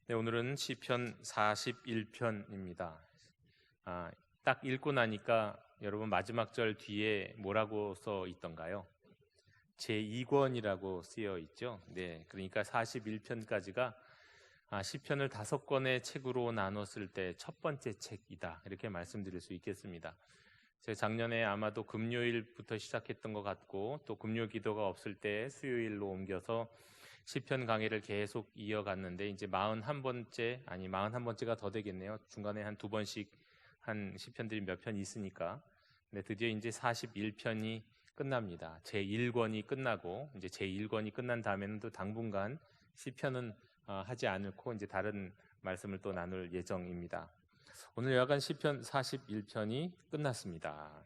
네, 오늘은 시편 41편입니다. 딱 읽고 나니까 여러분 마지막 절 뒤에 뭐라고 써 있던가요? 제2권이라고 쓰여 있죠. 네, 그러니까 41편까지가 시편을 5권의 책으로 나눴을 때 첫 번째 책이다, 이렇게 말씀드릴 수 있겠습니다. 제가 작년에 아마도 금요일부터 시작했던 것 같고, 또 금요 기도가 없을 때 수요일로 옮겨서 시편 강의를 계속 이어갔는데, 이제 41번째, 아니 41번째가 더 되겠네요. 중간에 한 2번씩 한 시편들이 몇 편 있으니까. 근데 드디어 이제 41편이 끝납니다. 제1권이 끝나고, 이제 제1권이 끝난 다음에는 또 당분간 시편은 하지 않고 이제 다른 말씀을 또 나눌 예정입니다. 오늘 여하간 시편 41편이 끝났습니다.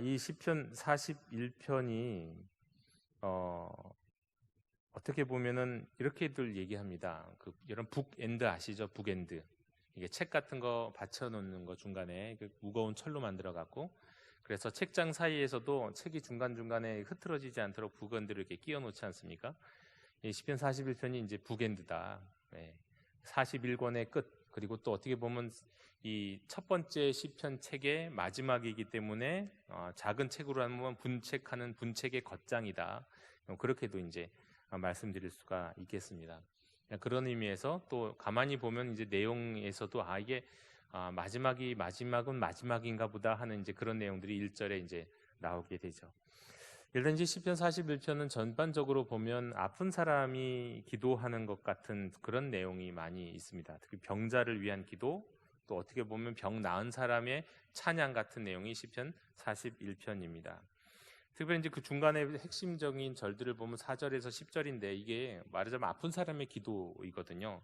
이 시편 41편이 어떻게 보면은 이렇게들 얘기합니다. 여러분 북엔드 아시죠? 북엔드. 이게 책 같은 거 받쳐놓는 거 중간에 무거운 철로 만들어 갖고, 그래서 책장 사이에서도 책이 중간중간에 흐트러지지 않도록 북엔드를 이렇게 끼워 놓지 않습니까? 이 시편 41편이 이제 북엔드다. 41권의 끝. 그리고 또 어떻게 보면 이 첫 번째 시편 책의 마지막이기 때문에 작은 책으로 하면 분책하는 분책의 겉장이다. 그렇게도 이제 말씀드릴 수가 있겠습니다. 그런 의미에서 또 가만히 보면 이제 내용에서도 이게 마지막은 마지막인가 보다 하는 이제 그런 내용들이 1절에 이제 나오게 되죠. 일단 이제 시편 41편은 전반적으로 보면 아픈 사람이 기도하는 것 같은 그런 내용이 많이 있습니다. 특히 병자를 위한 기도, 또 어떻게 보면 병 나은 사람의 찬양 같은 내용이 시편 41편입니다. 특별히 이제 그 중간에 핵심적인 절들을 보면 4절에서 10절인데, 이게 말하자면 아픈 사람의 기도이거든요.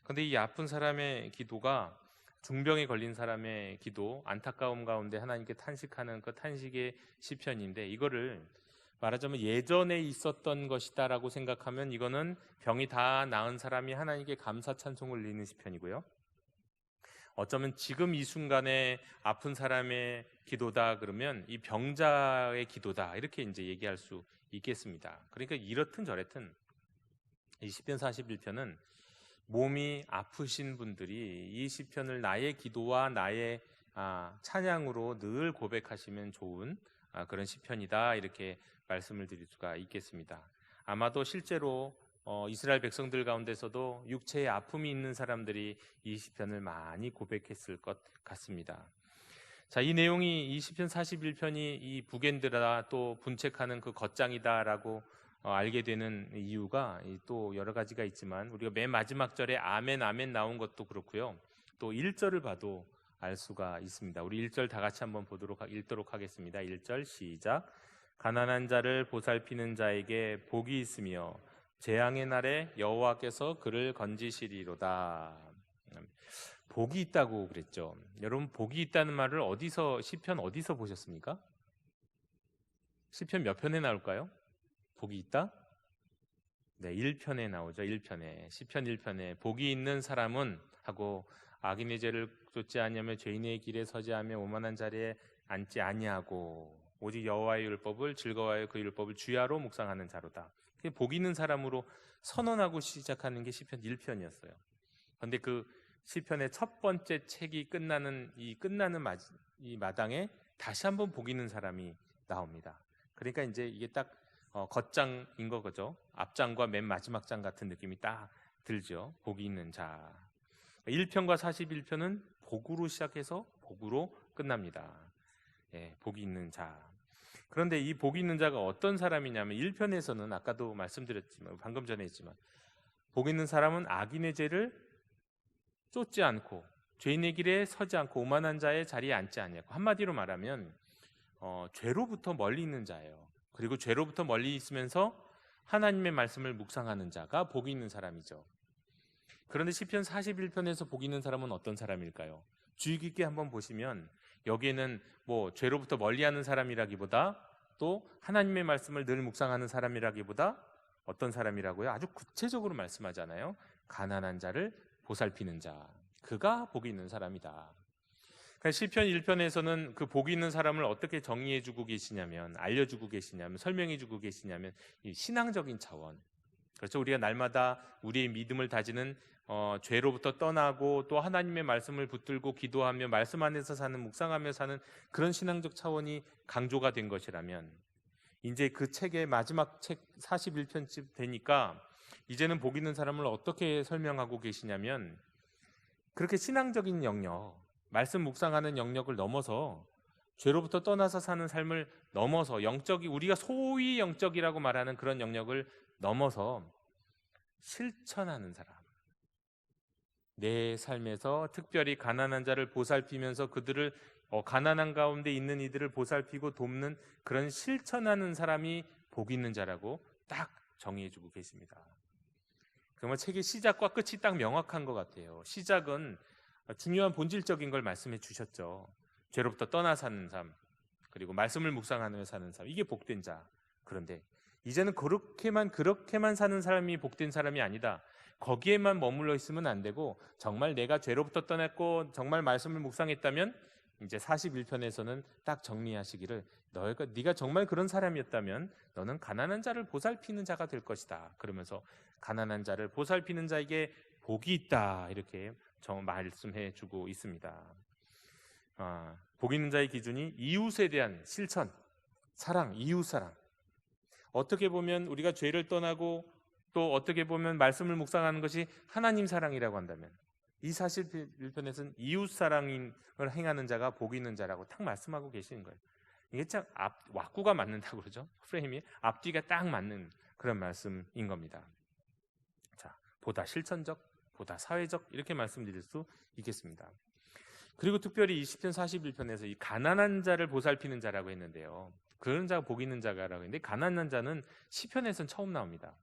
그런데 이 아픈 사람의 기도가 중병에 걸린 사람의 기도, 안타까움 가운데 하나님께 탄식하는 그 탄식의 시편인데, 이거를 말하자면 예전에 있었던 것이다라고 생각하면 이거는 병이 다 나은 사람이 하나님께 감사 찬송을 드리는 시편이고요. 어쩌면 지금 이 순간에 아픈 사람의 기도다 그러면 이 병자의 기도다, 이렇게 이제 얘기할 수 있겠습니다. 그러니까 이렇든 저렇든 이 시편 41편은 몸이 아프신 분들이 이 시편을 나의 기도와 나의 찬양으로 늘 고백하시면 좋은 그런 시편이다, 이렇게 말씀을 드릴 수가 있겠습니다. 아마도 실제로 이스라엘 백성들 가운데서도 육체에 아픔이 있는 사람들이 이 시편을 많이 고백했을 것 같습니다. 자, 이 내용이 이 시편 41편이 이 북엔드라, 또 분책하는 그 겉장이다라고 알게 되는 이유가 또 여러 가지가 있지만, 우리가 맨 마지막 절에 아멘 아멘 나온 것도 그렇고요. 또 1절을 봐도 알 수가 있습니다. 우리 1절 다 같이 한번 읽도록 하겠습니다. 1절 시작. 가난한 자를 보살피는 자에게 복이 있으며 재앙의 날에 여호와께서 그를 건지시리로다. 복이 있다고 그랬죠. 여러분, 복이 있다는 말을 시편 어디서 보셨습니까? 시편 몇 편에 나올까요? 복이 있다? 네, 1편에 나오죠. 1편에. 시편 1편에 복이 있는 사람은 하고, 악인의 죄를 쫓지 아니하며 죄인의 길에 서지 않으며 오만한 자리에 앉지 아니하고 오직 여호와의 율법을 즐거워하여 그 율법을 주야로 묵상하는 자로다. 복 있는 사람으로 선언하고 시작하는 게 시편 1편이었어요. 그런데 그 시편의 첫 번째 책이 끝나는 이 마당에 다시 한번 복 있는 사람이 나옵니다. 그러니까 이제 이게 딱 겉장인 거죠. 앞장과 맨 마지막 장 같은 느낌이 딱 들죠. 복이 있는 자. 1편과 41편은 복으로 시작해서 복으로 끝납니다. 복이 있는 자. 그런데 이 복이 있는 자가 어떤 사람이냐면, 1편에서는 아까도 말씀드렸지만, 방금 전에 했지만, 복이 있는 사람은 악인의 죄를 쫓지 않고 죄인의 길에 서지 않고 오만한 자의 자리에 앉지 않냐고. 한마디로 말하면 죄로부터 멀리 있는 자예요. 그리고 죄로부터 멀리 있으면서 하나님의 말씀을 묵상하는 자가 복이 있는 사람이죠. 그런데 시편 41편에서 복이 있는 사람은 어떤 사람일까요? 주의 깊게 한번 보시면 여기에는 뭐 죄로부터 멀리하는 사람이라기보다, 또 하나님의 말씀을 늘 묵상하는 사람이라기보다 어떤 사람이라고요? 아주 구체적으로 말씀하잖아요. 가난한 자를 보살피는 자, 그가 복이 있는 사람이다. 그러니까 시편 1편에서는 그 복이 있는 사람을 어떻게 정의해주고 계시냐면, 알려주고 계시냐면, 설명해주고 계시냐면 이 신앙적인 차원. 그렇죠. 우리가 날마다 우리의 믿음을 다지는 죄로부터 떠나고 또 하나님의 말씀을 붙들고 기도하며 말씀 안에서 사는, 묵상하며 사는 그런 신앙적 차원이 강조가 된 것이라면, 이제 그 책의 마지막 책 41편쯤 되니까 이제는 복 있는 사람을 어떻게 설명하고 계시냐면, 그렇게 신앙적인 영역, 말씀 묵상하는 영역을 넘어서, 죄로부터 떠나서 사는 삶을 넘어서, 영적이, 우리가 소위 영적이라고 말하는 그런 영역을 넘어서 실천하는 사람, 내 삶에서 특별히 가난한 자를 보살피면서 그들을, 가난한 가운데 있는 이들을 보살피고 돕는 그런 실천하는 사람이 복 있는 자라고 딱 정의해주고 계십니다. 정말 책의 시작과 끝이 딱 명확한 것 같아요. 시작은 중요한 본질적인 걸 말씀해 주셨죠. 죄로부터 떠나 사는 삶, 그리고 말씀을 묵상하며 사는 삶, 이게 복된 자. 그런데 이제는 그렇게만 사는 사람이 복된 사람이 아니다. 거기에만 머물러 있으면 안 되고, 정말 내가 죄로부터 떠났고 정말 말씀을 묵상했다면 이제 41편에서는 딱 정리하시기를, 네가 정말 그런 사람이었다면 너는 가난한 자를 보살피는 자가 될 것이다. 그러면서 가난한 자를 보살피는 자에게 복이 있다, 이렇게 말씀해 주고 있습니다. 복 있는 자의 기준이 이웃에 대한 실천, 사랑, 이웃 사랑. 어떻게 보면 우리가 죄를 떠나고 또 어떻게 보면 말씀을 묵상하는 것이 하나님 사랑이라고 한다면, 이 41편에서는 이웃 사랑을 행하는 자가 복 있는 자라고 딱 말씀하고 계시는 거예요. 이게 참 왁구가 맞는다고 그러죠. 프레임이 앞뒤가 딱 맞는 그런 말씀인 겁니다. 자, 보다 실천적, 보다 사회적, 이렇게 말씀드릴 수 있겠습니다. 그리고 특별히 20편 41편에서 이 가난한 자를 보살피는 자라고 했는데요, 그런 자가 복 있는 자라고 했는데, 가난한 자는 시편에서는 처음 나옵니다.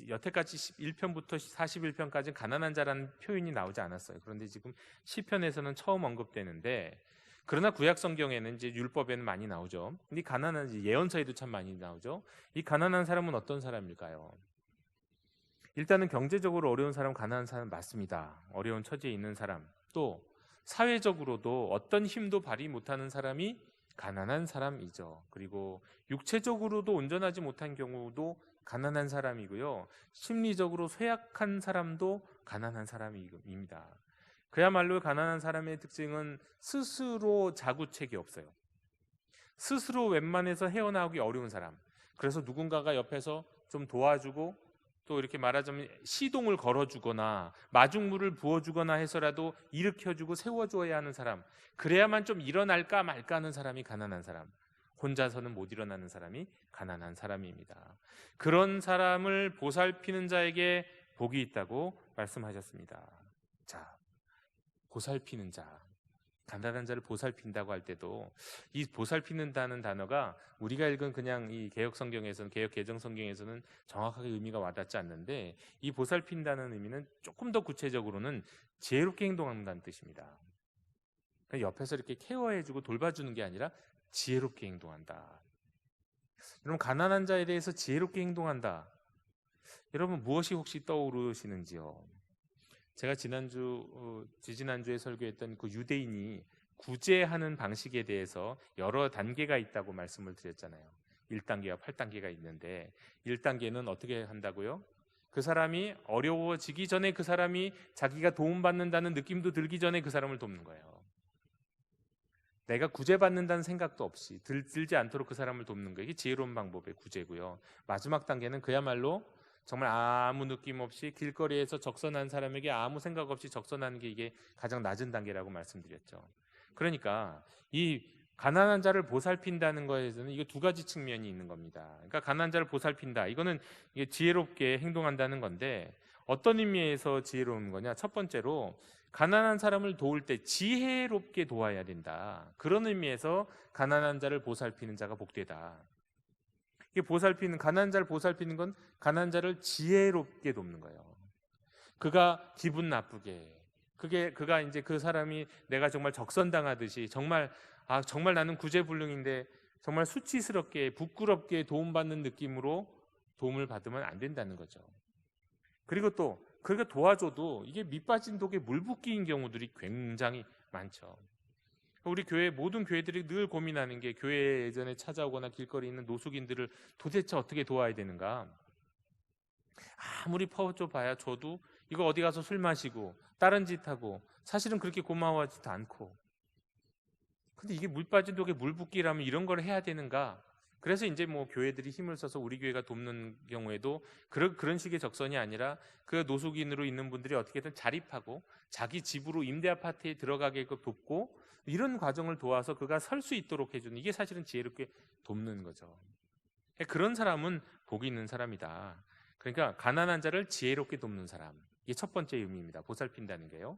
여태까지 1편부터 41편까지는 가난한 자라는 표현이 나오지 않았어요. 그런데 지금 시편에서는 처음 언급되는데, 그러나 구약 성경에는 이제 율법에는 많이 나오죠. 근데 가난한, 예언서에도 참 많이 나오죠. 이 가난한 사람은 어떤 사람일까요? 일단은 경제적으로 어려운 사람, 가난한 사람 맞습니다. 어려운 처지에 있는 사람, 또 사회적으로도 어떤 힘도 발휘 못하는 사람이 가난한 사람이죠. 그리고 육체적으로도 온전하지 못한 경우도 가난한 사람이고요, 심리적으로 쇠약한 사람도 가난한 사람입니다. 그야말로 가난한 사람의 특징은 스스로 자구책이 없어요. 스스로 웬만해서 헤어나오기 어려운 사람. 그래서 누군가가 옆에서 좀 도와주고, 또 이렇게 말하자면 시동을 걸어주거나 마중물을 부어주거나 해서라도 일으켜주고 세워줘야 하는 사람, 그래야만 좀 일어날까 말까 하는 사람이 가난한 사람. 혼자서는 못 일어나는 사람이 가난한 사람입니다. 그런 사람을 보살피는 자에게 복이 있다고 말씀하셨습니다. 자, 보살피는 자, 가난한 자를 보살핀다고 할 때도 이 보살피는다는 단어가 우리가 읽은 그냥 이 개혁 성경에서는, 개혁 개정 성경에서는 정확하게 의미가 와닿지 않는데, 이 보살핀다는 의미는 조금 더 구체적으로는 지혜롭게 행동한다는 뜻입니다. 옆에서 이렇게 케어해주고 돌봐주는 게 아니라 지혜롭게 행동한다. 여러분, 가난한 자에 대해서 지혜롭게 행동한다, 여러분 무엇이 혹시 떠오르시는지요? 제가 지지난주에 설교했던 그 유대인이 구제하는 방식에 대해서 여러 단계가 있다고 말씀을 드렸잖아요. 1단계와 8단계가 있는데, 1단계는 어떻게 한다고요? 그 사람이 어려워지기 전에, 그 사람이 자기가 도움받는다는 느낌도 들기 전에 그 사람을 돕는 거예요. 내가 구제받는다는 생각도 없이 들지 않도록 그 사람을 돕는 거, 이게 지혜로운 방법의 구제고요. 마지막 단계는 그야말로 정말 아무 느낌 없이 길거리에서 적선한 사람에게 아무 생각 없이 적선하는 게, 이게 가장 낮은 단계라고 말씀드렸죠. 그러니까 이 가난한 자를 보살핀다는 거에서는 이게 두 가지 측면이 있는 겁니다. 그러니까 가난한 자를 보살핀다, 이거는 이게 지혜롭게 행동한다는 건데, 어떤 의미에서 지혜로운 거냐? 첫 번째로 가난한 사람을 도울 때 지혜롭게 도와야 된다. 그런 의미에서 가난한 자를 보살피는 자가 복되다. 이게 가난한 자를 보살피는 건 가난한 자를 지혜롭게 돕는 거예요. 그가 기분 나쁘게, 그가 이제 그 사람이 내가 정말 적선당하듯이, 정말 나는 구제불능인데 정말 수치스럽게 부끄럽게 도움받는 느낌으로 도움을 받으면 안 된다는 거죠. 그리고 또 그렇게 도와줘도 이게 밑빠진 독에 물 붓기인 경우들이 굉장히 많죠. 우리 교회, 모든 교회들이 늘 고민하는 게, 교회 예전에 찾아오거나 길거리에 있는 노숙인들을 도대체 어떻게 도와야 되는가. 아무리 퍼줘 봐야 저도 이거 어디 가서 술 마시고 다른 짓 하고 사실은 그렇게 고마워하지도 않고. 근데 이게 물 빠진 독에 물 붓기라면 이런 걸 해야 되는가? 그래서 이제 뭐 교회들이 힘을 써서 우리 교회가 돕는 경우에도 그런 식의 적선이 아니라 그 노숙인으로 있는 분들이 어떻게든 자립하고 자기 집으로 임대 아파트에 들어가게끔 돕고 이런 과정을 도와서 그가 설 수 있도록 해주는, 이게 사실은 지혜롭게 돕는 거죠. 그런 사람은 복이 있는 사람이다. 그러니까 가난한 자를 지혜롭게 돕는 사람, 이게 첫 번째 의미입니다. 보살핀다는 게요.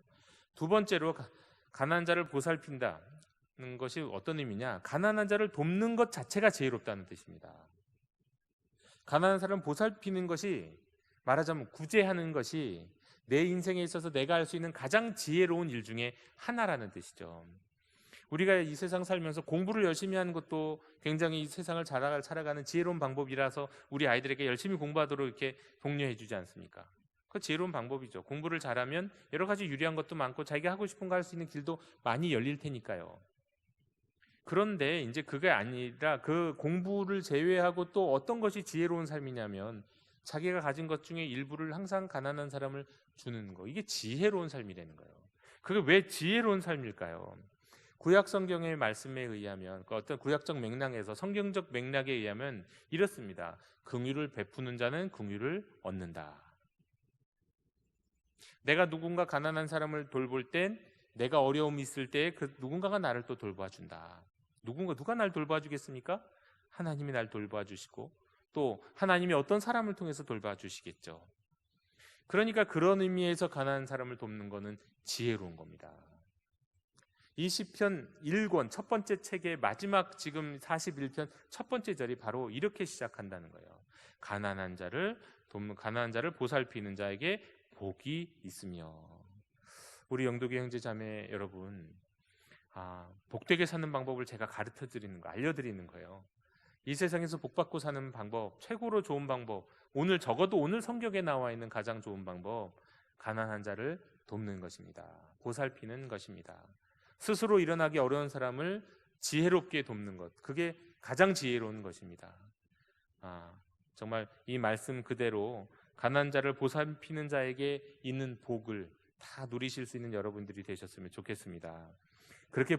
두 번째로 가난한 자를 보살핀다 것이 어떤 의미냐? 가난한 자를 돕는 것 자체가 지혜롭다는 뜻입니다. 가난한 사람을 보살피는 것이, 말하자면 구제하는 것이 내 인생에 있어서 내가 할 수 있는 가장 지혜로운 일 중에 하나라는 뜻이죠. 우리가 이 세상 살면서 공부를 열심히 하는 것도 굉장히 이 세상을 살아가는 지혜로운 방법이라서 우리 아이들에게 열심히 공부하도록 이렇게 독려해 주지 않습니까? 그 지혜로운 방법이죠. 공부를 잘하면 여러 가지 유리한 것도 많고 자기가 하고 싶은 거 할 수 있는 길도 많이 열릴 테니까요. 그런데 이제 그게 아니라 그 공부를 제외하고 또 어떤 것이 지혜로운 삶이냐면 자기가 가진 것 중에 일부를 항상 가난한 사람을 주는 거, 이게 지혜로운 삶이라는 거예요. 그게 왜 지혜로운 삶일까요? 구약 성경의 말씀에 의하면, 그 어떤 구약적 맥락에서, 성경적 맥락에 의하면 이렇습니다. 긍휼을 베푸는 자는 긍휼을 얻는다. 내가 누군가 가난한 사람을 돌볼 땐 내가 어려움이 있을 때 그 누군가가 나를 또 돌봐준다. 누가 날 돌봐주겠습니까? 하나님이 날 돌봐주시고 또 하나님이 어떤 사람을 통해서 돌봐주시겠죠. 그러니까 그런 의미에서 가난한 사람을 돕는 것은 지혜로운 겁니다. 이 시편 1권 첫 번째 책의 마지막 지금 41편 첫 번째 절이 바로 이렇게 시작한다는 거예요. 가난한 자를 보살피는 자에게 복이 있으며. 우리 영도교 형제 자매 여러분, 복되게 사는 방법을 제가 가르쳐 드리는 거, 알려드리는 거예요. 이 세상에서 복받고 사는 방법, 최고로 좋은 방법, 적어도 오늘 성경에 나와 있는 가장 좋은 방법, 가난한 자를 돕는 것입니다. 보살피는 것입니다. 스스로 일어나기 어려운 사람을 지혜롭게 돕는 것, 그게 가장 지혜로운 것입니다. 정말 이 말씀 그대로 가난한 자를 보살피는 자에게 있는 복을 다 누리실 수 있는 여러분들이 되셨으면 좋겠습니다. 그렇게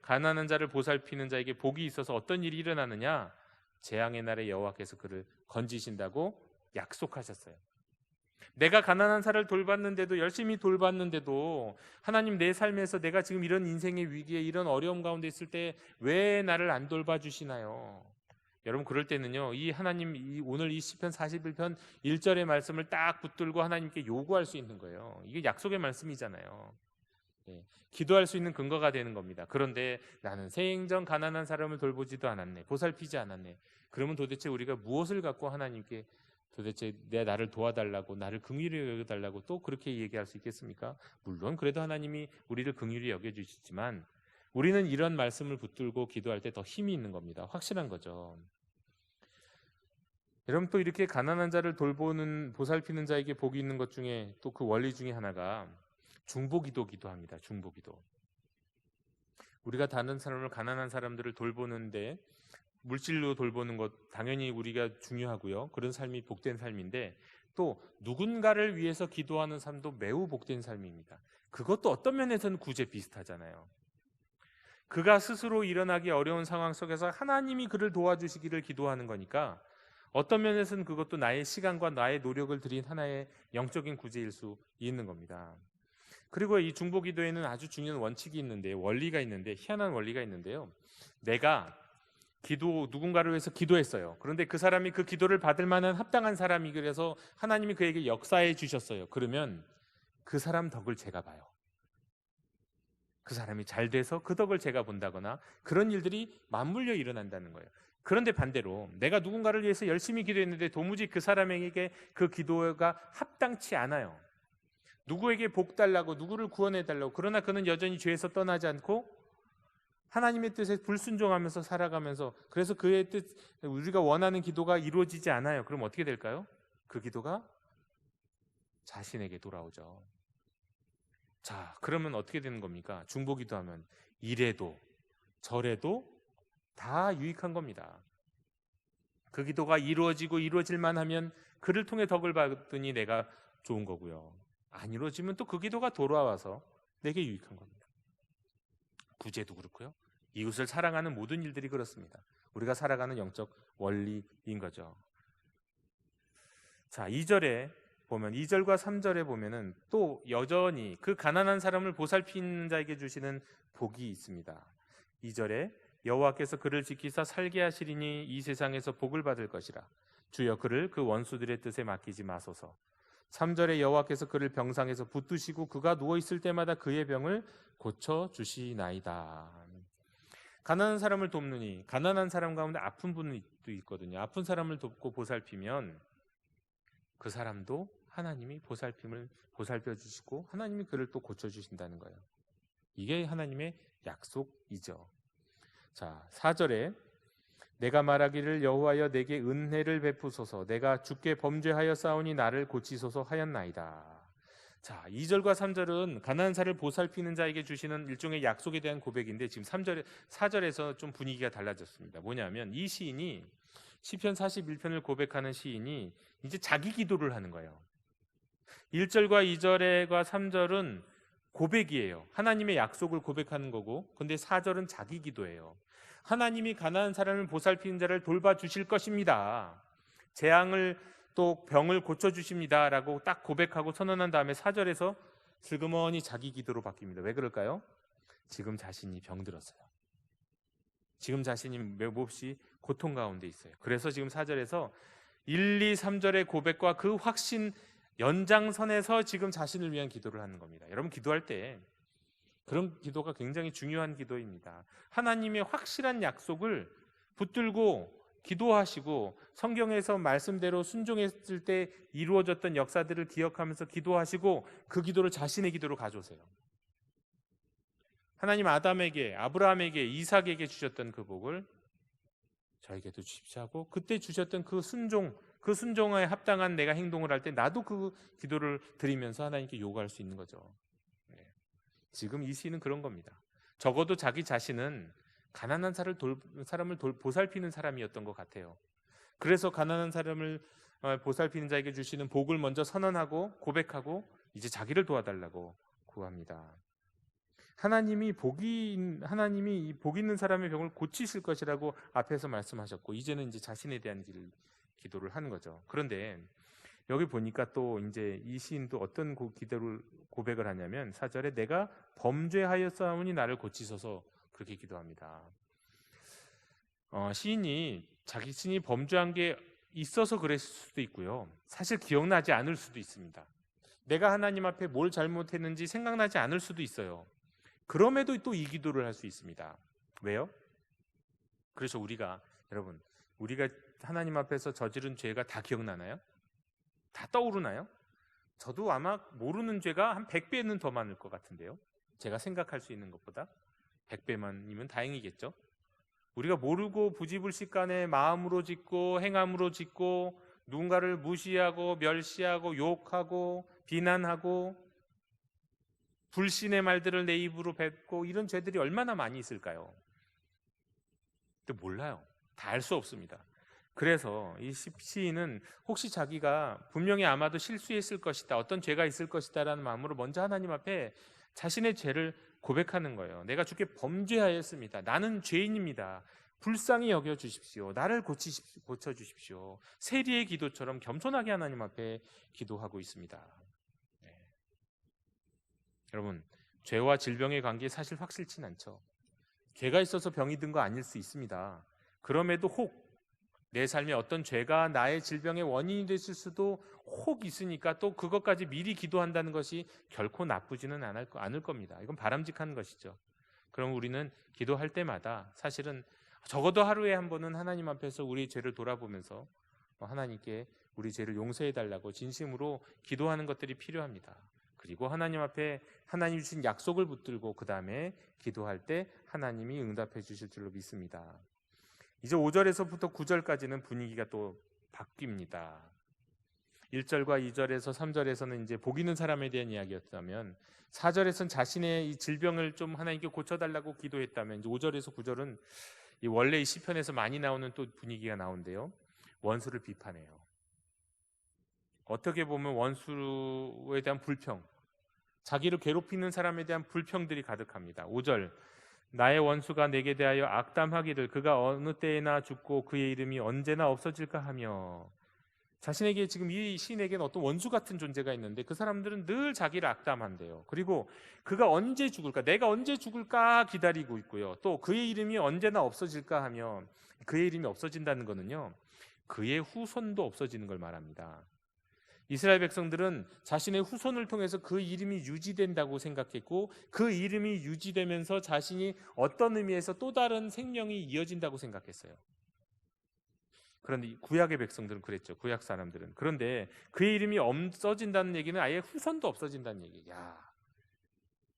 가난한 자를 보살피는 자에게 복이 있어서 어떤 일이 일어나느냐? 재앙의 날에 여호와께서 그를 건지신다고 약속하셨어요. 내가 가난한 사람을 돌봤는데도, 열심히 돌봤는데도 하나님, 내 삶에서 내가 지금 이런 인생의 위기에, 이런 어려움 가운데 있을 때 왜 나를 안 돌봐주시나요? 여러분, 그럴 때는요, 오늘 이 시편 41편 1절의 말씀을 딱 붙들고 하나님께 요구할 수 있는 거예요. 이게 약속의 말씀이잖아요. 기도할 수 있는 근거가 되는 겁니다. 그런데 나는 생전 가난한 사람을 돌보지도 않았네, 보살피지 않았네. 그러면 도대체 우리가 무엇을 갖고 하나님께 도대체 나를 도와달라고, 나를 긍휼히 여겨달라고 또 그렇게 얘기할 수 있겠습니까? 물론 그래도 하나님이 우리를 긍휼히 여겨주시지만 우리는 이런 말씀을 붙들고 기도할 때 더 힘이 있는 겁니다. 확실한 거죠. 여러분, 또 이렇게 가난한 자를 보살피는 자에게 복이 있는 것 중에 또 그 원리 중에 하나가 중보기도기도 합니다. 중보기도. 우리가 다른 사람을, 가난한 사람들을 돌보는데 물질로 돌보는 것 당연히 우리가 중요하고요. 그런 삶이 복된 삶인데, 또 누군가를 위해서 기도하는 삶도 매우 복된 삶입니다. 그것도 어떤 면에서는 구제 비슷하잖아요. 그가 스스로 일어나기 어려운 상황 속에서 하나님이 그를 도와주시기를 기도하는 거니까 어떤 면에서는 그것도 나의 시간과 나의 노력을 들인 하나의 영적인 구제일 수 있는 겁니다. 그리고 이 중보기도에는 아주 중요한 원칙이 있는데, 원리가 있는데, 희한한 원리가 있는데요. 내가 누군가를 위해서 기도했어요. 그런데 그 사람이 그 기도를 받을 만한 합당한 사람이, 그래서 하나님이 그에게 역사해 주셨어요. 그러면 그 사람 덕을 제가 봐요. 그 사람이 잘 돼서 그 덕을 제가 본다거나 그런 일들이 맞물려 일어난다는 거예요. 그런데 반대로 내가 누군가를 위해서 열심히 기도했는데 도무지 그 사람에게 그 기도가 합당치 않아요. 누구에게 복 달라고, 누구를 구원해 달라고, 그러나 그는 여전히 죄에서 떠나지 않고 하나님의 뜻에 불순종하면서 살아가면서, 그래서 그의 뜻, 우리가 원하는 기도가 이루어지지 않아요. 그럼 어떻게 될까요? 그 기도가 자신에게 돌아오죠. 자, 그러면 어떻게 되는 겁니까? 중보기도하면 이래도 저래도 다 유익한 겁니다. 그 기도가 이루어지고 이루어질만 하면 그를 통해 덕을 받으니 내가 좋은 거고요. 안 이루어지면 또 그 기도가 돌아와서 내게 유익한 겁니다. 구제도 그렇고요. 이웃을 사랑하는 모든 일들이 그렇습니다. 우리가 살아가는 영적 원리인 거죠. 자, 2절에 보면 2절과 3절에 보면은 또 여전히 그 가난한 사람을 보살피는 자에게 주시는 복이 있습니다. 2절에 여호와께서 그를 지키사 살게 하시리니 이 세상에서 복을 받을 것이라. 주여 그를 그 원수들의 뜻에 맡기지 마소서. 3절에 여호와께서 그를 병상에서 붙드시고 그가 누워 있을 때마다 그의 병을 고쳐 주시나이다. 가난한 사람을 돕느니, 가난한 사람 가운데 아픈 분도 있거든요. 아픈 사람을 돕고 보살피면 그 사람도 하나님이 보살펴 주시고 하나님이 그를 또 고쳐 주신다는 거예요. 이게 하나님의 약속이죠. 자, 4절에 내가 말하기를 여호와여 내게 은혜를 베푸소서. 내가 주께 범죄하여 싸우니 나를 고치소서 하였나이다. 자, 2절과 3절은 가난한 자를 보살피는 자에게 주시는 일종의 약속에 대한 고백인데 지금 4절에서 좀 분위기가 달라졌습니다. 뭐냐면 이 시인이 시편 41편을 고백하는 시인이 이제 자기 기도를 하는 거예요. 1절과 2절과 3절은 고백이에요. 하나님의 약속을 고백하는 거고, 근데 4절은 자기 기도예요. 하나님이 가난한 사람을 보살피는 자를 돌봐주실 것입니다. 재앙을 또 병을 고쳐주십니다 라고 딱 고백하고 선언한 다음에 4절에서 슬그머니 자기 기도로 바뀝니다. 왜 그럴까요? 지금 자신이 병들었어요. 지금 자신이 몹시 고통 가운데 있어요. 그래서 지금 4절에서 1, 2, 3절의 고백과 그 확신 연장선에서 지금 자신을 위한 기도를 하는 겁니다. 여러분 기도할 때 그런 기도가 굉장히 중요한 기도입니다. 하나님의 확실한 약속을 붙들고 기도하시고 성경에서 말씀대로 순종했을 때 이루어졌던 역사들을 기억하면서 기도하시고 그 기도를 자신의 기도로 가져오세요. 하나님 아담에게, 아브라함에게, 이삭에게 주셨던 그 복을 저에게도 주십시오 하고 그때 주셨던 그 순종에 합당한 내가 행동을 할 때 나도 그 기도를 드리면서 하나님께 요구할 수 있는 거죠. 지금 이 시는 그런 겁니다. 적어도 자기 자신은 가난한 사람을 보살피는 사람이었던 것 같아요. 그래서 가난한 사람을 보살피는 자에게 주시는 복을 먼저 선언하고 고백하고 이제 자기를 도와달라고 구합니다. 하나님이 복 있는 사람의 병을 고치실 것이라고 앞에서 말씀하셨고 이제는 이제 자신에 대한 기도를 하는 거죠. 그런데 여기 보니까 또 이제 이 시인도 어떤 기도를 고백을 하냐면 4절에 내가 범죄하였사오니 나를 고치소서 그렇게 기도합니다. 시인이 자기 신이 범죄한 게 있어서 그랬을 수도 있고요. 사실 기억나지 않을 수도 있습니다. 내가 하나님 앞에 뭘 잘못했는지 생각나지 않을 수도 있어요. 그럼에도 또 이 기도를 할 수 있습니다. 왜요? 그래서 여러분 우리가 하나님 앞에서 저지른 죄가 다 기억나나요? 다 떠오르나요? 저도 아마 모르는 죄가 한 100배는 더 많을 것 같은데요. 제가 생각할 수 있는 것보다 100배만이면 다행이겠죠. 우리가 모르고 부지불식간에 마음으로 짓고 행함으로 짓고 누군가를 무시하고 멸시하고 욕하고 비난하고 불신의 말들을 내 입으로 뱉고 이런 죄들이 얼마나 많이 있을까요? 근데 몰라요. 다 알 수 없습니다. 그래서 이 시인은 혹시 자기가 분명히 아마도 실수했을 것이다, 어떤 죄가 있을 것이다 라는 마음으로 먼저 하나님 앞에 자신의 죄를 고백하는 거예요. 내가 주께 범죄하였습니다. 나는 죄인입니다. 불쌍히 여겨주십시오. 나를 고쳐주십시오. 세리의 기도처럼 겸손하게 하나님 앞에 기도하고 있습니다. 네. 여러분 죄와 질병의 관계 사실 확실치 않죠. 죄가 있어서 병이 든 거 아닐 수 있습니다. 그럼에도 혹 내 삶에 어떤 죄가 나의 질병의 원인이 됐을 수도 혹 있으니까 또 그것까지 미리 기도한다는 것이 결코 나쁘지는 않을 겁니다. 이건 바람직한 것이죠. 그럼 우리는 기도할 때마다 사실은 적어도 하루에 한 번은 하나님 앞에서 우리 죄를 돌아보면서 하나님께 우리 죄를 용서해 달라고 진심으로 기도하는 것들이 필요합니다. 그리고 하나님 앞에 하나님 주신 약속을 붙들고 그 다음에 기도할 때 하나님이 응답해 주실 줄로 믿습니다. 이제 5절에서부터 9절까지는 분위기가 또 바뀝니다. 1절과 2절에서 3절에서는 이제 복 있는 사람에 대한 이야기였다면 4절에서는 자신의 이 질병을 좀 하나님께 고쳐달라고 기도했다면 이제 5절에서 9절은 원래 이 시편에서 많이 나오는 또 분위기가 나오는데요. 원수를 비판해요. 어떻게 보면 원수에 대한 불평, 자기를 괴롭히는 사람에 대한 불평들이 가득합니다. 5절, 나의 원수가 내게 대하여 악담하기를 그가 어느 때에나 죽고 그의 이름이 언제나 없어질까 하며, 자신에게 지금 이 시인에게는 어떤 원수 같은 존재가 있는데 그 사람들은 늘 자기를 악담한대요. 그리고 그가 언제 죽을까, 내가 언제 죽을까 기다리고 있고요. 또 그의 이름이 언제나 없어질까 하며, 그의 이름이 없어진다는 거는요, 그의 후손도 없어지는 걸 말합니다. 이스라엘 백성들은 자신의 후손을 통해서 그 이름이 유지된다고 생각했고, 그 이름이 유지되면서 자신이 어떤 의미에서 또 다른 생명이 이어진다고 생각했어요. 그런데 구약의 백성들은 그랬죠. 구약 사람들은. 그런데 그의 이름이 없어진다는 얘기는 아예 후손도 없어진다는 얘기예요. 야,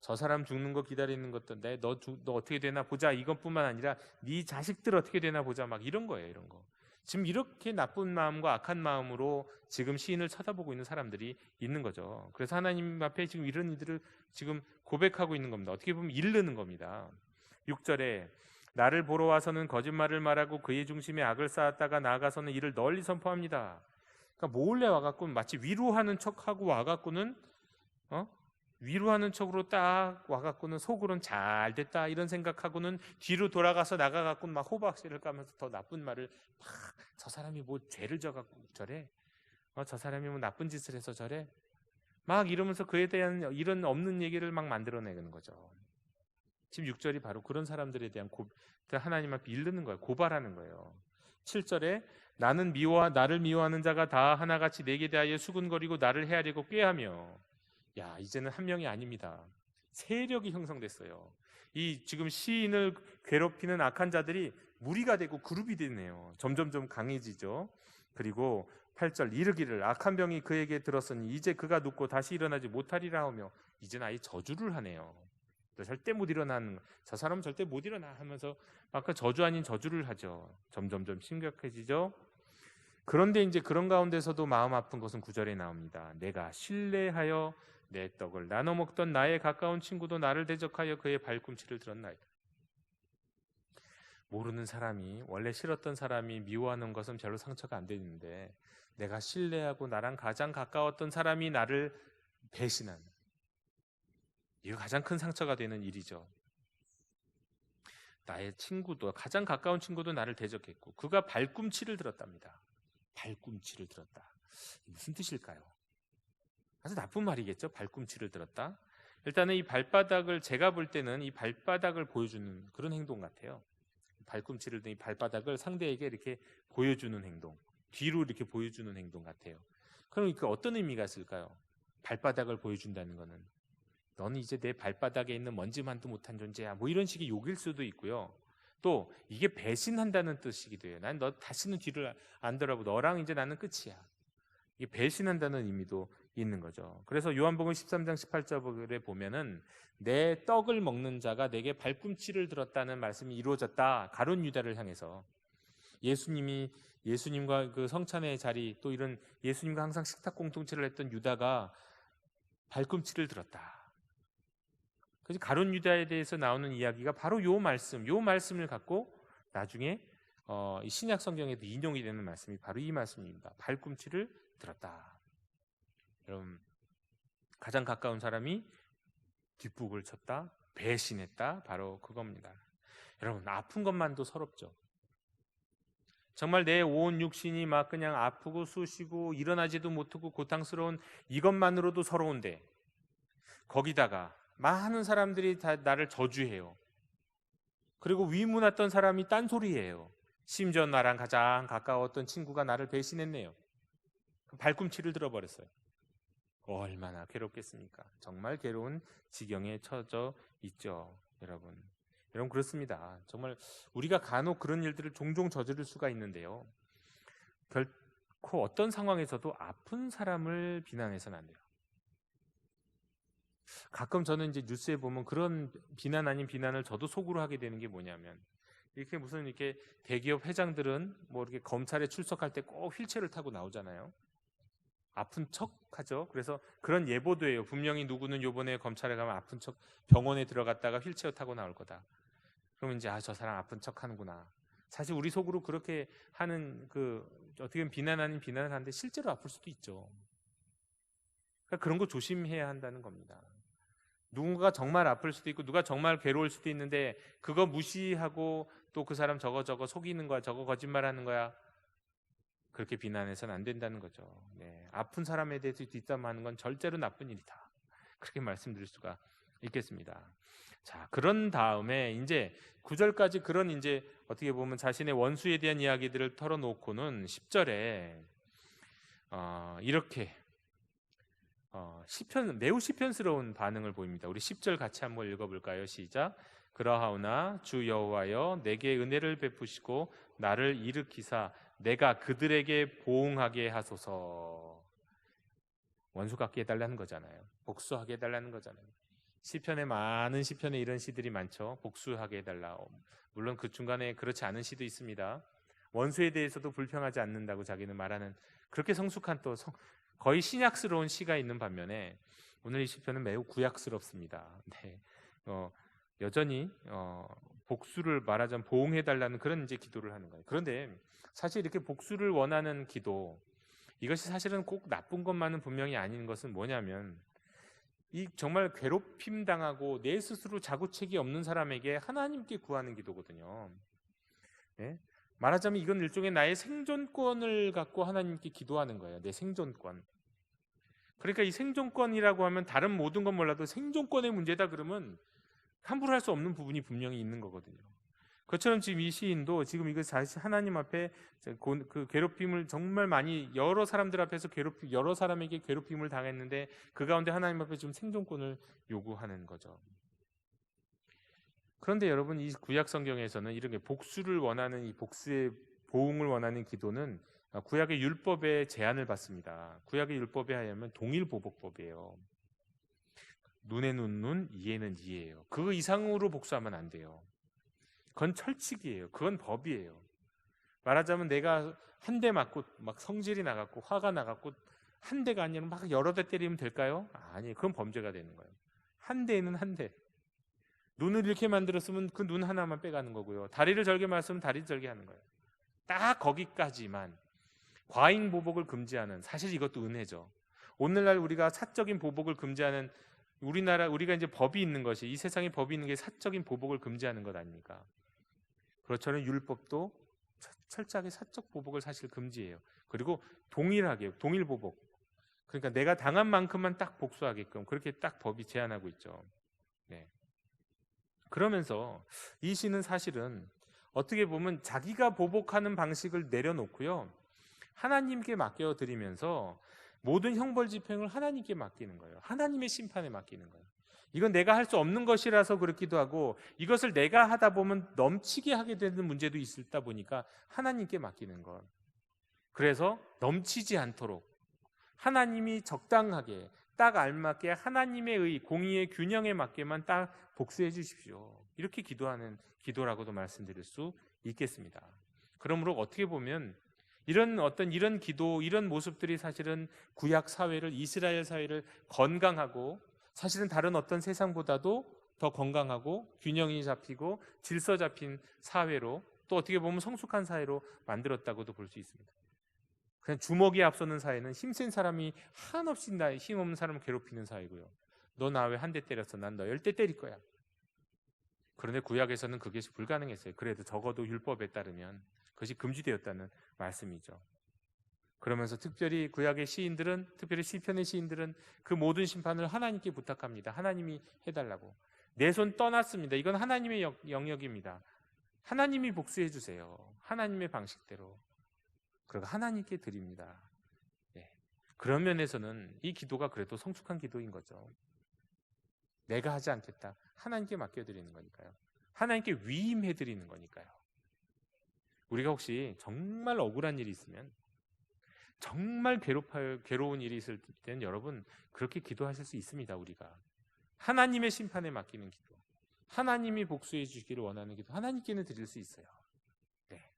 저 사람 죽는 거 기다리는 것도 너 어떻게 되나 보자, 이것뿐만 아니라 네 자식들 어떻게 되나 보자, 막 이런 거예요. 이런 거. 지금 이렇게 나쁜 마음과 악한 마음으로 지금 시인을 쳐다보고 있는 사람들이 있는 거죠. 그래서 하나님 앞에 지금 이런 이들을 지금 고백하고 있는 겁니다. 어떻게 보면 이르는 겁니다. 6절에 나를 보러 와서는 거짓말을 말하고 그의 중심에 악을 쌓았다가 나아가서는 이를 널리 선포합니다. 그러니까 몰래 와갖고 마치 위로하는 척하고 와갖고는 위로하는 척으로 딱 와갖고는 속으로는 잘 됐다 이런 생각하고는 뒤로 돌아가서 나가갖고는 막 호박씨를 까면서 더 나쁜 말을 막, 저 사람이 뭐 죄를 져갖고 저래, 저 사람이 뭐 나쁜 짓을 해서 저래, 막 이러면서 그에 대한 이런 없는 얘기를 막 만들어내는 거죠. 지금 6절이 바로 그런 사람들에 대한 하나님 앞에 이르는 거예요. 고발하는 거예요. 7절에 나를 미워하는 자가 다 하나같이 내게 대하여 수군거리고 나를 헤아리고 꾀하며, 야, 이제는 한 명이 아닙니다. 세력이 형성됐어요. 이 지금 시인을 괴롭히는 악한 자들이 무리가 되고 그룹이 되네요. 점점점 강해지죠. 그리고 8절 이르기를 악한 병이 그에게 들었으니 이제 그가 눕고 다시 일어나지 못하리라 하며, 이제는 아예 저주를 하네요. 절대 못 일어나는, 저 사람은 절대 못 일어나 하면서 아까 저주 아닌 저주를 하죠. 점점점 심각해지죠. 그런데 이제 그런 가운데서도 마음 아픈 것은 9절에 나옵니다. 내가 신뢰하여 내 떡을 나눠 먹던 나의 가까운 친구도 나를 대적하여 그의 발꿈치를 들었나이다. 모르는 사람이, 원래 싫었던 사람이 미워하는 것은 별로 상처가 안 되는데, 내가 신뢰하고 나랑 가장 가까웠던 사람이 나를 배신한, 이거 가장 큰 상처가 되는 일이죠. 나의 친구도, 가장 가까운 친구도 나를 대적했고 그가 발꿈치를 들었답니다. 발꿈치를 들었다. 무슨 뜻일까요? 아주 나쁜 말이겠죠. 발꿈치를 들었다. 일단은 이 발바닥을, 제가 볼 때는 이 발바닥을 보여주는 그런 행동 같아요. 발꿈치를 든 이 발바닥을 상대에게 이렇게 보여주는 행동, 뒤로 이렇게 보여주는 행동 같아요. 그러니까 어떤 의미가 있을까요? 발바닥을 보여준다는 거는, 너는 이제 내 발바닥에 있는 먼지만도 못한 존재야, 뭐 이런 식의 욕일 수도 있고요. 또 이게 배신한다는 뜻이기도 해요. 난 너 다시는 뒤를 안 돌아보고 너랑 이제 나는 끝이야. 이게 배신한다는 의미도 있는 거죠. 그래서 요한복음 13장 18절에 보면은 내 떡을 먹는 자가 내게 발꿈치를 들었다는 말씀이 이루어졌다. 가룟 유다를 향해서 예수님과 그 성찬의 자리, 또 이런 예수님과 항상 식탁 공동체를 했던 유다가 발꿈치를 들었다. 그래서 가룟 유다에 대해서 나오는 이야기가 바로 요 말씀을 갖고 나중에 이 신약 성경에도 인용이 되는 말씀이 바로 이 말씀입니다. 발꿈치를 들었다. 여러분, 가장 가까운 사람이 뒷북을 쳤다, 배신했다, 바로 그겁니다. 여러분, 아픈 것만도 서럽죠. 정말 내 온 육신이 막 그냥 아프고 쑤시고 일어나지도 못하고 고통스러운 이것만으로도 서러운데, 거기다가 많은 사람들이 다 나를 저주해요. 그리고 위문했던 사람이 딴소리해요. 심지어 나랑 가장 가까웠던 친구가 나를 배신했네요. 발꿈치를 들어버렸어요. 얼마나 괴롭겠습니까? 정말 괴로운 지경에 처져 있죠. 여러분 그렇습니다. 정말 우리가 간혹 그런 일들을 종종 저지를 수가 있는데요, 결코 어떤 상황에서도 아픈 사람을 비난해서는 안 돼요. 가끔 저는 이제 뉴스에 보면 그런 비난 아닌 비난을 저도 속으로 하게 되는 게 뭐냐면, 이렇게 대기업 회장들은 뭐 이렇게 검찰에 출석할 때 꼭 휠체어를 타고 나오잖아요. 아픈 척 하죠. 그래서 그런 예보도 해요. 분명히 누구는 요번에 검찰에 가면 아픈 척 병원에 들어갔다가 휠체어 타고 나올 거다. 그러면 이제 저 사람 아픈 척 하는구나. 사실 우리 속으로 그렇게 하는, 어떻게 보면 비난 아닌 비난을 하는데 실제로 아플 수도 있죠. 그러니까 그런 거 조심해야 한다는 겁니다. 누군가 정말 아플 수도 있고 누가 정말 괴로울 수도 있는데 그거 무시하고 또 그 사람 저거 속이는 거야, 저거 거짓말하는 거야, 그렇게 비난해서는 안 된다는 거죠. 네, 아픈 사람에 대해서 뒷담화하는 건 절대로 나쁜 일이다. 그렇게 말씀드릴 수가 있겠습니다. 자, 그런 다음에 이제 9절까지 그런 이제 어떻게 보면 자신의 원수에 대한 이야기들을 털어놓고는 10절에 이렇게 매우 시편스러운 반응을 보입니다. 우리 10절 같이 한번 읽어볼까요? 시작. 그러하오나 주 여호와여 내게 은혜를 베푸시고 나를 일으키사 내가 그들에게 보응하게 하소서. 원수 갚게 해달라는 거잖아요. 복수하게 해달라는 거잖아요. 시편에 많은 시편에 이런 시들이 많죠. 복수하게 해달라. 물론 그 중간에 그렇지 않은 시도 있습니다. 원수에 대해서도 불평하지 않는다고 자기는 말하는 그렇게 성숙한 또 거의 신약스러운 시가 있는 반면에 오늘 이 시편은 매우 구약스럽습니다. 네. 여전히 복수를 말하자면 보응해달라는 그런 이제 기도를 하는 거예요. 그런데 사실 이렇게 복수를 원하는 기도, 이것이 사실은 꼭 나쁜 것만은 분명히 아닌 것은 뭐냐면 이 정말 괴롭힘 당하고 내 스스로 자구책이 없는 사람에게 하나님께 구하는 기도거든요. 네? 말하자면 이건 일종의 나의 생존권을 갖고 하나님께 기도하는 거예요. 내 생존권. 그러니까 이 생존권이라고 하면 다른 모든 건 몰라도 생존권의 문제다 그러면 함부로 할 수 없는 부분이 분명히 있는 거거든요. 그처럼 지금 이 시인도 지금 이거 사실 하나님 앞에 그 괴롭힘을 정말 많이 여러 사람들 앞에서 여러 사람에게 괴롭힘을 당했는데 그 가운데 하나님 앞에 지금 생존권을 요구하는 거죠. 그런데 여러분 이 구약 성경에서는 이런 게 복수를 원하는 이 복수의 보응을 원하는 기도는 구약의 율법에 제한을 받습니다. 구약의 율법에 하면 동일보복법이에요. 눈에는 눈, 이에는 이예요. 그 이상으로 복수하면 안 돼요. 그건 철칙이에요. 그건 법이에요. 말하자면 내가 한 대 맞고 막 성질이 나갔고 화가 나갔고 한 대가 아니라 막 여러 대 때리면 될까요? 아니, 그건 범죄가 되는 거예요. 한 대는 한 대. 눈을 이렇게 만들었으면 그 눈 하나만 빼가는 거고요. 다리를 절개 말씀은 다리 절개 하는 거예요. 딱 거기까지만. 과잉 보복을 금지하는, 사실 이것도 은혜죠. 오늘날 우리가 사적인 보복을 금지하는 우리가 이제 법이 있는 것이, 이 세상에 법이 있는 게 사적인 보복을 금지하는 것 아닙니까? 그렇잖아요. 율법도 철저하게 사적 보복을 사실 금지해요. 그리고 동일하게 동일 보복. 그러니까 내가 당한 만큼만 딱 복수하게끔 그렇게 딱 법이 제한하고 있죠. 네. 그러면서 이 시는 사실은 어떻게 보면 자기가 보복하는 방식을 내려놓고요, 하나님께 맡겨드리면서 모든 형벌 집행을 하나님께 맡기는 거예요. 하나님의 심판에 맡기는 거예요. 이건 내가 할 수 없는 것이라서 그렇기도 하고 이것을 내가 하다 보면 넘치게 하게 되는 문제도 있다 보니까 하나님께 맡기는 것. 그래서 넘치지 않도록 하나님이 적당하게 딱 알맞게 하나님의 의, 공의의 균형에 맞게만 딱 복수해 주십시오. 이렇게 기도하는 기도라고도 말씀드릴 수 있겠습니다. 그러므로 어떻게 보면 이런 기도, 이런 모습들이 사실은 구약 사회를, 이스라엘 사회를 건강하고 사실은 다른 어떤 세상보다도 더 건강하고 균형이 잡히고 질서 잡힌 사회로, 또 어떻게 보면 성숙한 사회로 만들었다고도 볼 수 있습니다. 그냥 주먹이 앞서는 사회는 힘센 사람이 한없이 힘없는 사람을 괴롭히는 사회고요. 너 나 왜 한 대 때렸어? 난 너 10대 때릴 거야. 그런데 구약에서는 그것이 불가능했어요. 그래도 적어도 율법에 따르면 그것이 금지되었다는 말씀이죠. 그러면서 특별히 구약의 시인들은, 특별히 시편의 시인들은 그 모든 심판을 하나님께 부탁합니다. 하나님이 해달라고. 내 손 떠났습니다. 이건 하나님의 영역입니다. 하나님이 복수해 주세요. 하나님의 방식대로. 그리고 하나님께 드립니다. 네. 그런 면에서는 이 기도가 그래도 성숙한 기도인 거죠. 내가 하지 않겠다. 하나님께 맡겨드리는 거니까요. 하나님께 위임해드리는 거니까요. 우리가 혹시 정말 억울한 일이 있으면, 정말 괴로운 일이 있을 때는 여러분 그렇게 기도하실 수 있습니다. 우리가 하나님의 심판에 맡기는 기도, 하나님이 복수해 주시기를 원하는 기도, 하나님께는 드릴 수 있어요. 네.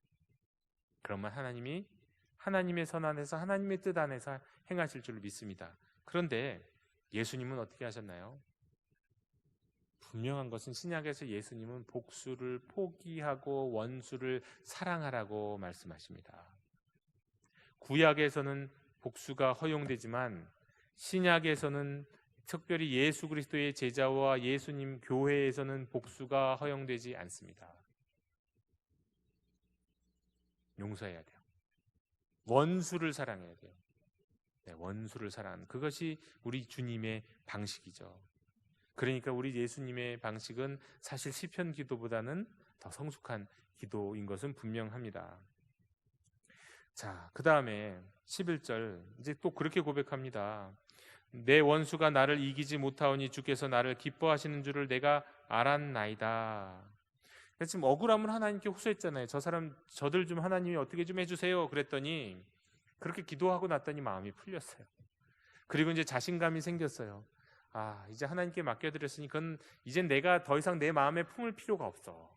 그러면 하나님이 하나님의 선 안에서 하나님의 뜻 안에서 행하실 줄 믿습니다. 그런데 예수님은 어떻게 하셨나요? 분명한 것은 신약에서 예수님은 복수를 포기하고 원수를 사랑하라고 말씀하십니다. 구약에서는 복수가 허용되지만 신약에서는 특별히 예수 그리스도의 제자와 예수님 교회에서는 복수가 허용되지 않습니다. 용서해야 돼요. 원수를 사랑해야 돼요. 네, 원수를 사랑하는 그것이 우리 주님의 방식이죠. 그러니까 우리 예수님의 방식은 사실 시편 기도보다는 더 성숙한 기도인 것은 분명합니다. 자, 그 다음에 11절 이제 또 그렇게 고백합니다. 내 원수가 나를 이기지 못하오니 주께서 나를 기뻐하시는 줄을 내가 알았나이다. 지금 억울함을 하나님께 호소했잖아요. 저들 좀 하나님이 어떻게 좀 해주세요. 그랬더니 그렇게 기도하고 났더니 마음이 풀렸어요. 그리고 이제 자신감이 생겼어요. 아, 이제 하나님께 맡겨드렸으니 그건 이젠 내가 더 이상 내 마음에 품을 필요가 없어.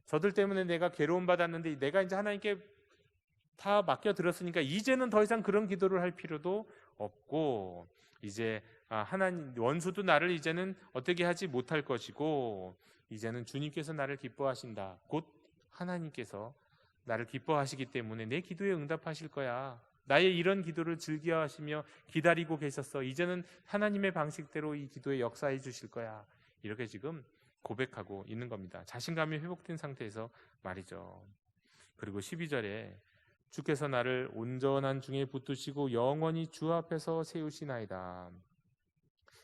저들 때문에 내가 괴로움 받았는데 내가 이제 하나님께 다 맡겨드렸으니까 이제는 더 이상 그런 기도를 할 필요도 없고, 이제 하나님 원수도 나를 이제는 어떻게 하지 못할 것이고, 이제는 주님께서 나를 기뻐하신다. 곧 하나님께서 나를 기뻐하시기 때문에 내 기도에 응답하실 거야. 나의 이런 기도를 즐겨하시며 기다리고 계셨어. 이제는 하나님의 방식대로 이 기도에 역사해 주실 거야. 이렇게 지금 고백하고 있는 겁니다. 자신감이 회복된 상태에서 말이죠. 그리고 12절에 주께서 나를 온전한 중에 붙드시고 영원히 주 앞에서 세우시나이다.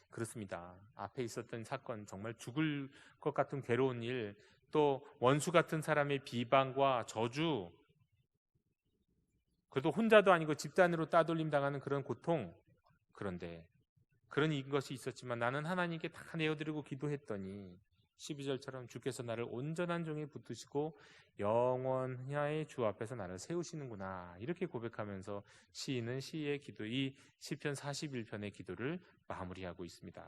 그렇습니다. 앞에 있었던 사건, 정말 죽을 것 같은 괴로운 일, 또 원수 같은 사람의 비방과 저주, 그래도 혼자도 아니고 집단으로 따돌림 당하는 그런 고통, 그런데 그런 것이 있었지만 나는 하나님께 다 내어드리고 기도했더니 12절처럼 주께서 나를 온전한 종에 붙드시고 영원히 주 앞에서 나를 세우시는구나, 이렇게 고백하면서 시인은 시의 기도, 이 시편 41편의 기도를 마무리하고 있습니다.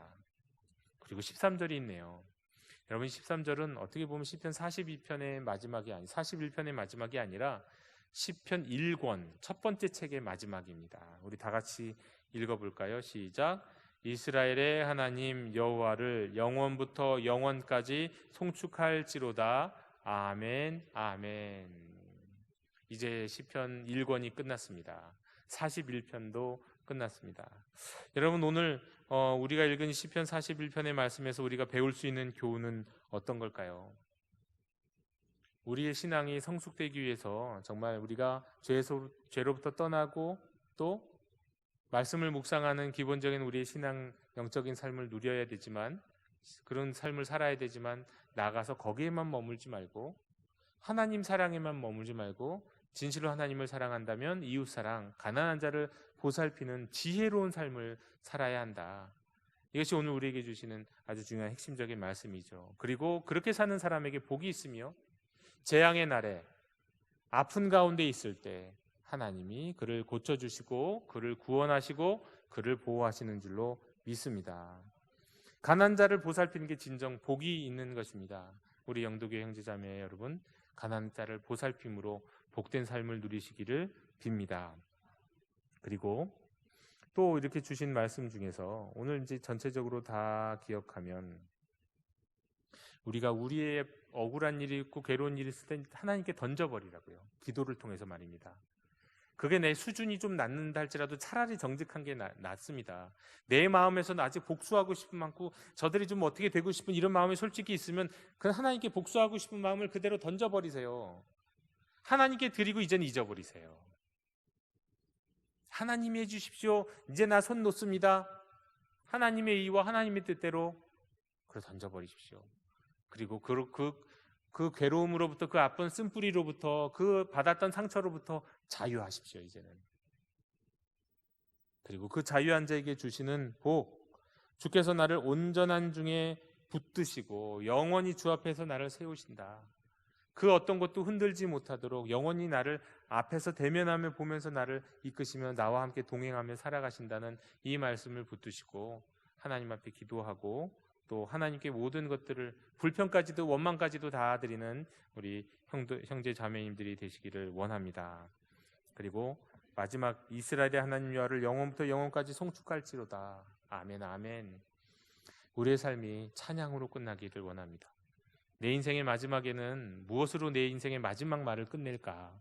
그리고 13절이 있네요. 여러분, 13절은 어떻게 보면 시편 41편의 마지막이 아니라 시편 1권 첫 번째 책의 마지막입니다. 우리 다 같이 읽어볼까요? 시작. 이스라엘의 하나님 여호와를 영원부터 영원까지 송축할지로다. 아멘, 아멘. 이제 시편 1권이 끝났습니다. 41편도 끝났습니다. 여러분, 오늘 우리가 읽은 시편 41편의 말씀에서 우리가 배울 수 있는 교훈은 어떤 걸까요? 우리의 신앙이 성숙되기 위해서 정말 우리가 죄로부터 떠나고 또 말씀을 묵상하는 기본적인 우리의 신앙 영적인 삶을 누려야 되지만, 그런 삶을 살아야 되지만, 나가서 거기에만 머물지 말고 하나님 사랑에만 머물지 말고 진실로 하나님을 사랑한다면 이웃사랑, 가난한 자를 보살피는 지혜로운 삶을 살아야 한다. 이것이 오늘 우리에게 주시는 아주 중요한 핵심적인 말씀이죠. 그리고 그렇게 사는 사람에게 복이 있으며 재앙의 날에 아픈 가운데 있을 때 하나님이 그를 고쳐주시고 그를 구원하시고 그를 보호하시는 줄로 믿습니다. 가난한 자를 보살피는 게 진정 복이 있는 것입니다. 우리 영도교회 형제자매 여러분, 가난한 자를 보살핌으로 복된 삶을 누리시기를 빕니다. 그리고 또 이렇게 주신 말씀 중에서 오늘 이제 전체적으로 다 기억하면, 우리가 우리의 억울한 일이 있고 괴로운 일이 있을 때 하나님께 던져버리라고요. 기도를 통해서 말입니다. 그게 내 수준이 좀 낮는다 할지라도 차라리 정직한 게 낫습니다. 내 마음에서는 아직 복수하고 싶은 많고 저들이 좀 어떻게 되고 싶은 이런 마음이 솔직히 있으면 그 하나님께 복수하고 싶은 마음을 그대로 던져버리세요. 하나님께 드리고 이제는 잊어버리세요. 하나님이 해주십시오. 이제 나 손 놓습니다. 하나님의 의와 하나님의 뜻대로 그걸 던져버리십시오. 그리고 그 괴로움으로부터, 그 아픈 쓴뿌리로부터, 그 받았던 상처로부터 자유하십시오, 이제는. 그리고 그 자유한 자에게 주시는 복, 주께서 나를 온전한 중에 붙드시고 영원히 주 앞에서 나를 세우신다. 그 어떤 것도 흔들지 못하도록 영원히 나를 앞에서 대면하며 보면서 나를 이끄시며 나와 함께 동행하며 살아가신다는 이 말씀을 붙드시고 하나님 앞에 기도하고 또 하나님께 모든 것들을, 불평까지도 원망까지도 다 드리는 우리 형제 자매님들이 되시기를 원합니다. 그리고 마지막, 이스라엘의 하나님 여호와를 영원부터 영원까지 송축할지로다. 아멘, 아멘. 우리의 삶이 찬양으로 끝나기를 원합니다. 내 인생의 마지막에는 무엇으로 내 인생의 마지막 말을 끝낼까?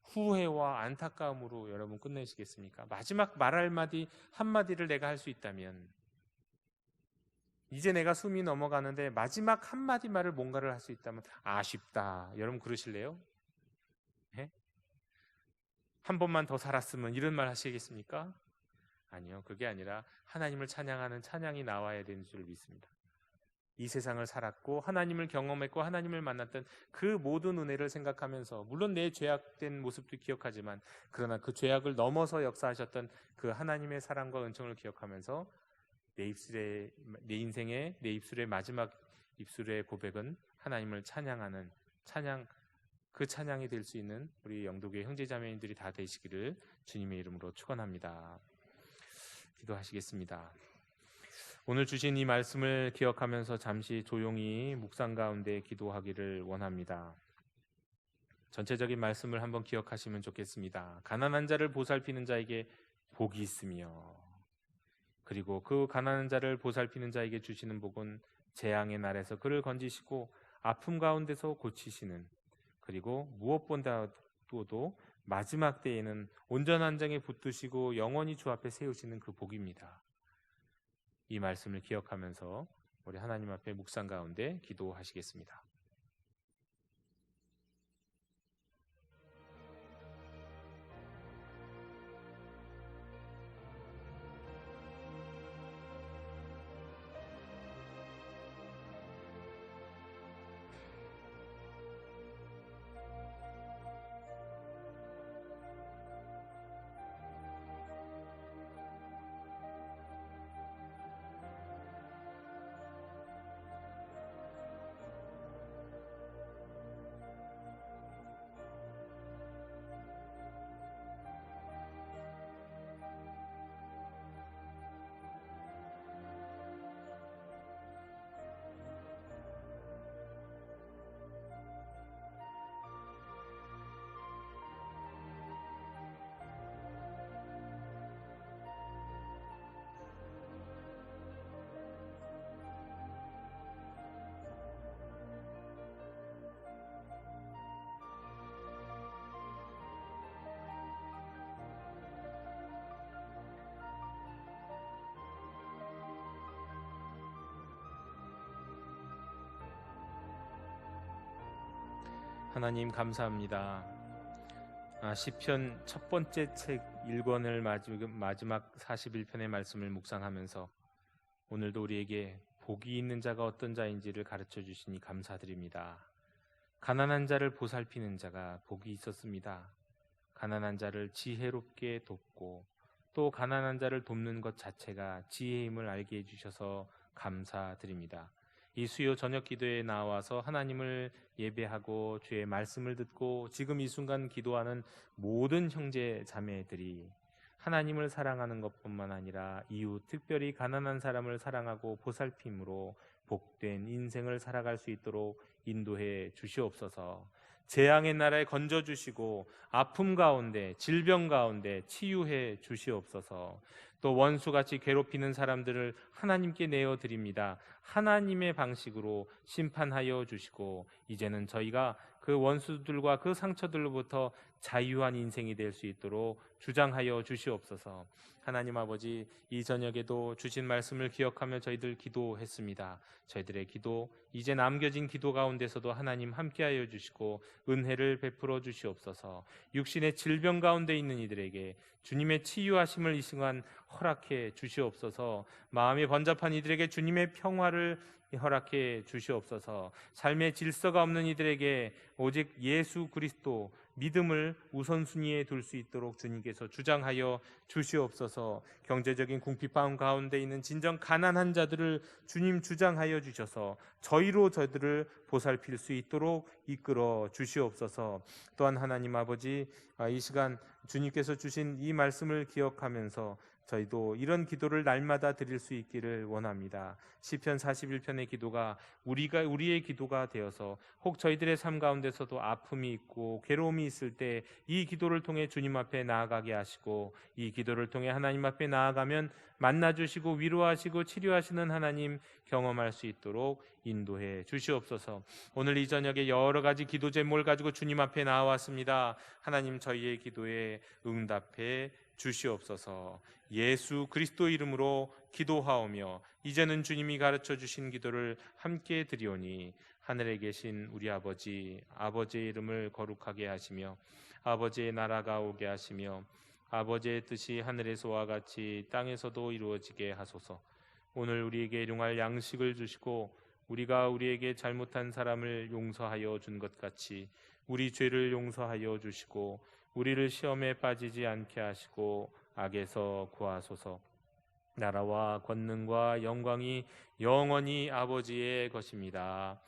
후회와 안타까움으로 여러분 끝내시겠습니까? 마지막 말할 마디 한마디를 내가 할 수 있다면, 이제 내가 숨이 넘어가는데 마지막 한마디 말을 뭔가를 할 수 있다면 아쉽다. 여러분 그러실래요? 네? 한 번만 더 살았으면 이런 말 하시겠습니까? 아니요. 그게 아니라 하나님을 찬양하는 찬양이 나와야 되는 줄 믿습니다. 이 세상을 살았고 하나님을 경험했고 하나님을 만났던 그 모든 은혜를 생각하면서, 물론 내 죄악된 모습도 기억하지만 그러나 그 죄악을 넘어서 역사하셨던 그 하나님의 사랑과 은총을 기억하면서 내 인생의 내 입술의 마지막 입술의 고백은 하나님을 찬양하는 찬양, 그 찬양이 될 수 있는 우리 영도교회 형제자매님들이 다 되시기를 주님의 이름으로 축원합니다. 기도하시겠습니다. 오늘 주신 이 말씀을 기억하면서 잠시 조용히 묵상 가운데 기도하기를 원합니다. 전체적인 말씀을 한번 기억하시면 좋겠습니다. 가난한 자를 보살피는 자에게 복이 있으며, 그리고 그 가난한 자를 보살피는 자에게 주시는 복은 재앙의 날에서 그를 건지시고 아픔 가운데서 고치시는, 그리고 무엇보다도 마지막 때에는 온전한 장에 붙드시고 영원히 주 앞에 세우시는 그 복입니다. 이 말씀을 기억하면서 우리 하나님 앞에 묵상 가운데 기도하시겠습니다. 하나님 감사합니다. 시편 첫 번째 책 1권을 마지막 41편의 말씀을 묵상하면서 오늘도 우리에게 복이 있는 자가 어떤 자인지를 가르쳐 주시니 감사드립니다. 가난한 자를 보살피는 자가 복이 있었습니다. 가난한 자를 지혜롭게 돕고 또 가난한 자를 돕는 것 자체가 지혜임을 알게 해주셔서 감사드립니다. 이 수요 저녁 기도에 나와서 하나님을 예배하고 주의 말씀을 듣고 지금 이 순간 기도하는 모든 형제 자매들이 하나님을 사랑하는 것뿐만 아니라 이웃, 특별히 가난한 사람을 사랑하고 보살핌으로 복된 인생을 살아갈 수 있도록 인도해 주시옵소서. 재앙의 나라에 건져주시고 아픔 가운데, 질병 가운데 치유해 주시옵소서. 또 원수같이 괴롭히는 사람들을 하나님께 내어드립니다. 하나님의 방식으로 심판하여 주시고 이제는 저희가 그 원수들과 그 상처들로부터 자유한 인생이 될 수 있도록 주장하여 주시옵소서. 하나님 아버지, 이 저녁에도 주신 말씀을 기억하며 저희들 기도했습니다. 저희들의 기도, 이제 남겨진 기도 가운데서도 하나님 함께하여 주시고 은혜를 베풀어 주시옵소서. 육신의 질병 가운데 있는 이들에게 주님의 치유하심을 이 순간 허락해 주시옵소서. 마음이 번잡한 이들에게 주님의 평화를 허락해 주시옵소서. 삶의 질서가 없는 이들에게 오직 예수 그리스도 믿음을 우선순위에 둘 수 있도록 주님께서 주장하여 주시옵소서. 경제적인 궁핍함 가운데 있는 진정 가난한 자들을 주님 주장하여 주셔서 저희로 저들을 보살필 수 있도록 이끌어 주시옵소서. 또한 하나님 아버지, 이 시간 주님께서 주신 이 말씀을 기억하면서 저희도 이런 기도를 날마다 드릴 수 있기를 원합니다. 시편 41편의 기도가 우리의 기도가 되어서 혹 저희들의 삶 가운데서도 아픔이 있고 괴로움이 있을 때 이 기도를 통해 주님 앞에 나아가게 하시고, 이 기도를 통해 하나님 앞에 나아가면 만나 주시고 위로하시고 치료하시는 하나님 경험할 수 있도록 인도해 주시옵소서. 오늘 이 저녁에 여러 가지 기도 제목을 가지고 주님 앞에 나왔습니다. 하나님, 저희의 기도에 응답해 주시옵소서. 예수 그리스도 이름으로 기도하오며 이제는 주님이 가르쳐 주신 기도를 함께 드리오니, 하늘에 계신 우리 아버지의 이름을 거룩하게 하시며 아버지의 나라가 오게 하시며 아버지의 뜻이 하늘에서와 같이 땅에서도 이루어지게 하소서. 오늘 우리에게 일용할 양식을 주시고 우리가 우리에게 잘못한 사람을 용서하여 준 것 같이 우리 죄를 용서하여 주시고 우리를 시험에 빠지지 않게 하시고 악에서 구하소서. 나라와 권능과 영광이 영원히 아버지의 것입니다.